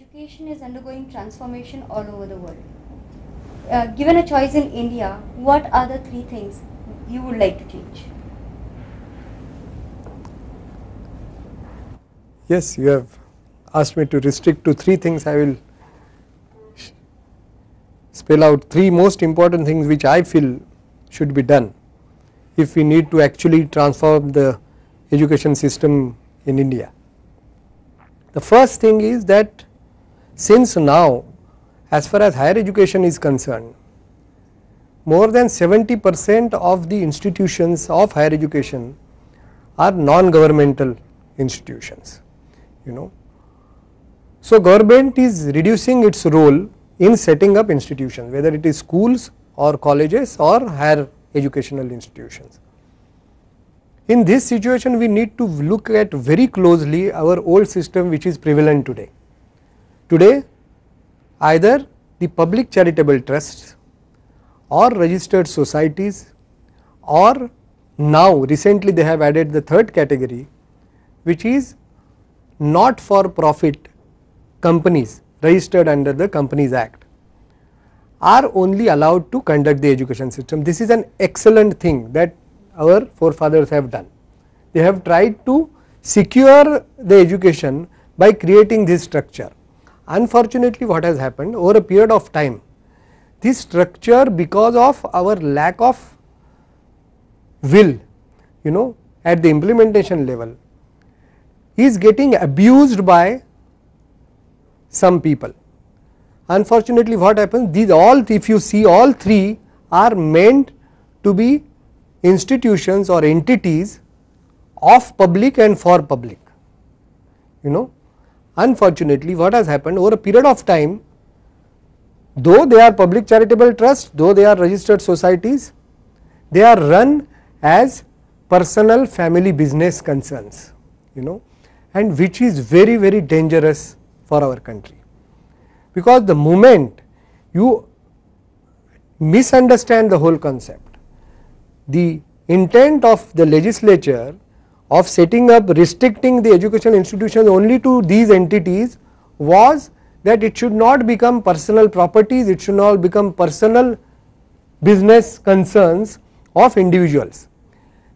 Education is undergoing transformation all over the world. Given a choice in India, what are the three things you would like to change? Yes, you have asked me to restrict to three things. I will spell out three most important things which I feel should be done if we need to actually transform the education system in India. The first thing is that since now, as far as higher education is concerned, more than 70% of the institutions of higher education are non-governmental institutions, So government is reducing its role in setting up institutions, whether it is schools or colleges or higher educational institutions. In this situation, we need to look at very closely our old system which is prevalent today. Today, either the public charitable trusts or registered societies, or now recently they have added the third category, which is not for profit companies registered under the Companies Act, are only allowed to conduct the education system. This is an excellent thing that our forefathers have done. They have tried to secure the education by creating this structure. Unfortunately, what has happened over a period of time, this structure, because of our lack of will, at the implementation level, is getting abused by some people. Unfortunately, what happens, these all, if you see, all three are meant to be institutions or entities of public and for public. Unfortunately, what has happened over a period of time, though they are public charitable trusts, though they are registered societies, they are run as personal family business concerns, and which is very, very dangerous for our country. Because the moment you misunderstand the whole concept, the intent of the legislature of setting up, restricting the educational institutions only to these entities was that it should not become personal properties, it should not become personal business concerns of individuals.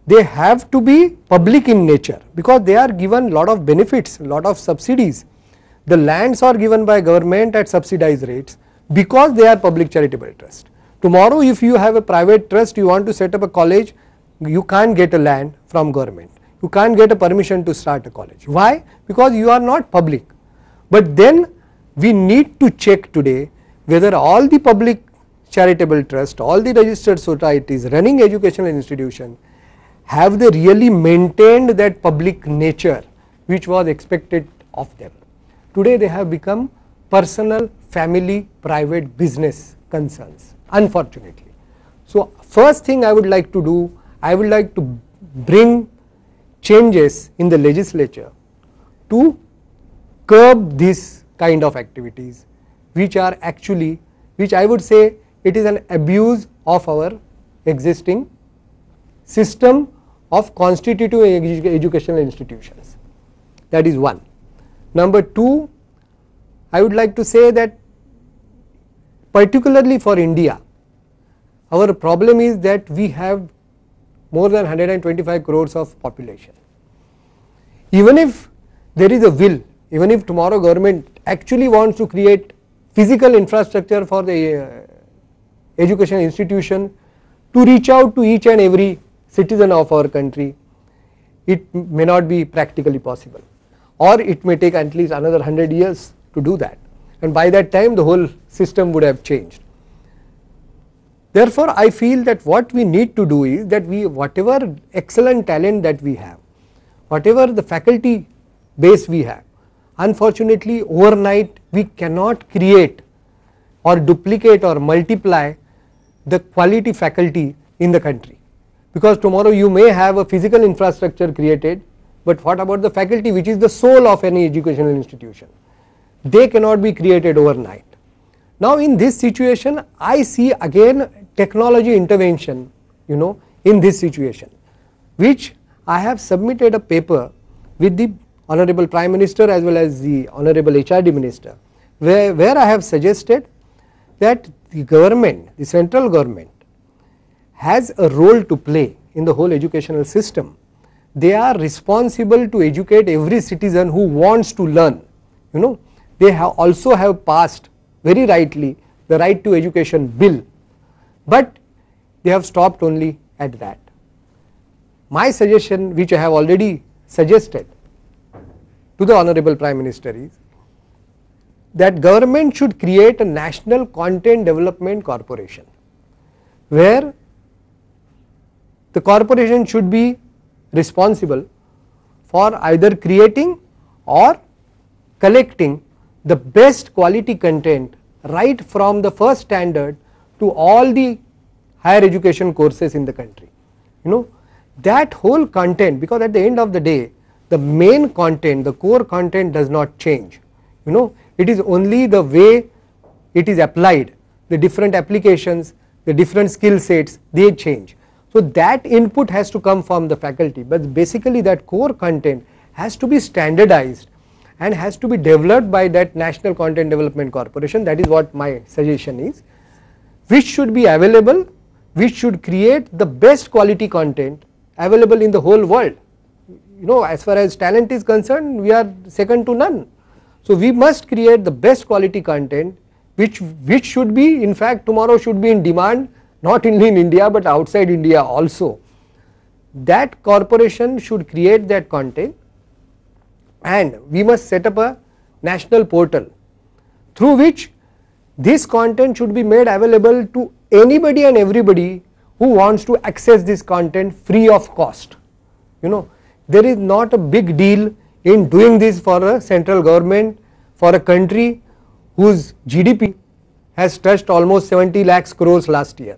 They have to be public in nature because they are given lot of benefits, lot of subsidies. The lands are given by government at subsidized rates because they are public charitable trust. Tomorrow if you have a private trust, you want to set up a college, you can't get a land from government. You can't get a permission to start a college. Why? Because you are not public. But then we need to check today whether all the public charitable trust, all the registered societies running educational institutions, have they really maintained that public nature which was expected of them. Today they have become personal, family, private business concerns, unfortunately. So first thing I would like to do, I would like to bring changes in the legislature to curb this kind of activities which are actually, which I would say it is an abuse of our existing system of constitutive educational institutions. That is one. Number two, I would like to say that particularly for India, our problem is that we have more than 125 crores of population. Even if there is a will, even if tomorrow government actually wants to create physical infrastructure for the education institution to reach out to each and every citizen of our country, it may not be practically possible, or it may take at least another 100 years to do that, and by that time the whole system would have changed. Therefore, I feel that what we need to do is that we, whatever excellent talent that we have, whatever the faculty base we have, unfortunately overnight we cannot create or duplicate or multiply the quality faculty in the country, because tomorrow you may have a physical infrastructure created, but what about the faculty which is the soul of any educational institution? They cannot be created overnight. Now in this situation I see again technology intervention, in this situation, which I have submitted a paper with the Honorable Prime Minister as well as the Honorable HRD Minister, where I have suggested that the government, the central government has a role to play in the whole educational system. They are responsible to educate every citizen who wants to learn. You know, they also have passed very rightly the right to education bill, but they have stopped only at that. My suggestion, which I have already suggested to the Honorable Prime Minister, is that government should create a national content development corporation, where the corporation should be responsible for either creating or collecting the best quality content right from the first standard to all the higher education courses in the country. You know, that whole content, because at the end of the day the main content, the core content does not change. You know, it is only the way it is applied, the different applications, the different skill sets, they change. So that input has to come from the faculty, but basically that core content has to be standardized and has to be developed by that National Content Development Corporation. That is what my suggestion is, which should be available, which should create the best quality content available in the whole world. You know, as far as talent is concerned, we are second to none. So we must create the best quality content, which should be, in fact tomorrow should be in demand, not only in India but outside India also. That corporation should create that content, and we must set up a national portal through which this content should be made available to anybody and everybody who wants to access this content free of cost. You know, there is not a big deal in doing this for a central government, for a country whose GDP has touched almost 70 lakhs crores last year.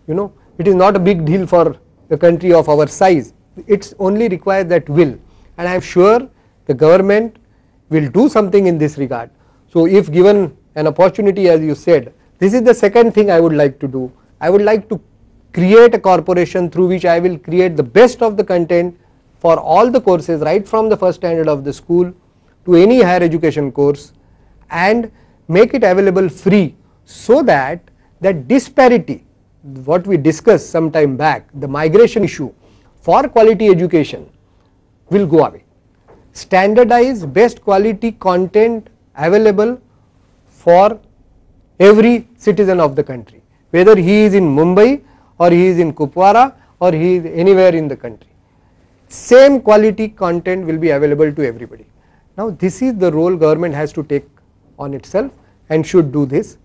You know, it is not a big deal for a country of our size. It only requires that will, and I am sure the government will do something in this regard. So if given an opportunity, as you said, this is the second thing I would like to do. I would like to create a corporation through which I will create the best of the content for all the courses, right from the first standard of the school to any higher education course, and make it available free, so that that disparity, what we discussed some time back, the migration issue for quality education, will go away. Standardize best quality content available for every citizen of the country, whether he is in Mumbai or he is in Kupwara or he is anywhere in the country. Same quality content will be available to everybody. Now this is the role government has to take on itself and should do this.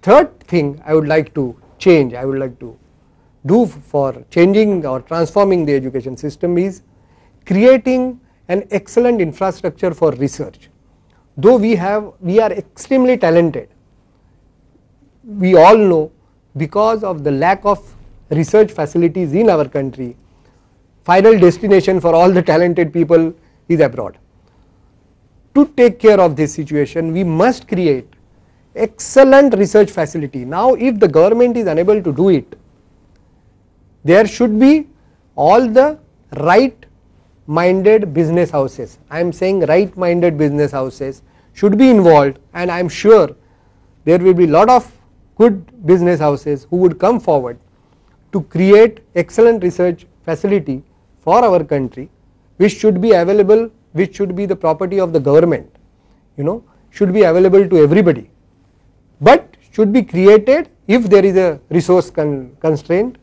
Third thing I would like to change, I would like to do for changing or transforming the education system is creating an excellent infrastructure for research. Though we are extremely talented, we all know, because of the lack of research facilities in our country, final destination for all the talented people is abroad. To take care of this situation, we must create excellent research facility. Now if the government is unable to do it, there should be all the right minded business houses, I am saying right minded business houses should be involved, and I am sure there will be lot of good business houses who would come forward to create excellent research facility for our country, which should be available, which should be the property of the government, you know, should be available to everybody, but should be created, if there is a resource constraint,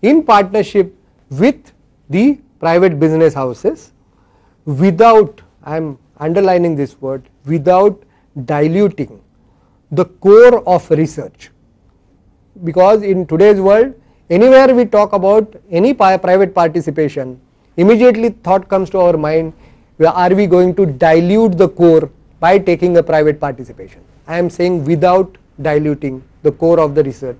in partnership with the private business houses, without, I am underlining this word, without diluting the core of research. Because in today's world, anywhere we talk about any private participation, immediately thought comes to our mind, are we going to dilute the core by taking a private participation? I am saying without diluting the core of the research,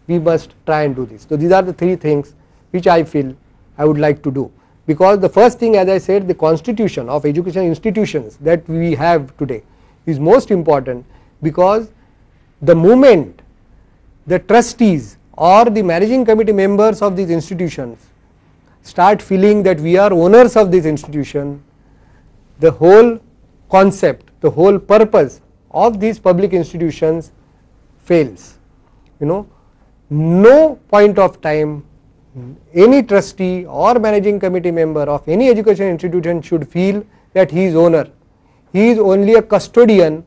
we must try and do this. So these are the three things which I feel I would like to do, because the first thing, as I said, the constitution of education institutions that we have today is most important, because the moment the trustees or the managing committee members of these institutions start feeling that we are owners of this institution, the whole concept, the whole purpose of these public institutions fails. No point of time any trustee or managing committee member of any education institution should feel that he is owner. He is only a custodian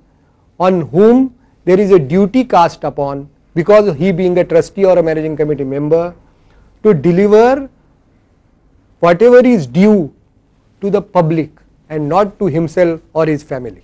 on whom there is a duty cast upon, because he being a trustee or a managing committee member, to deliver whatever is due to the public and not to himself or his family.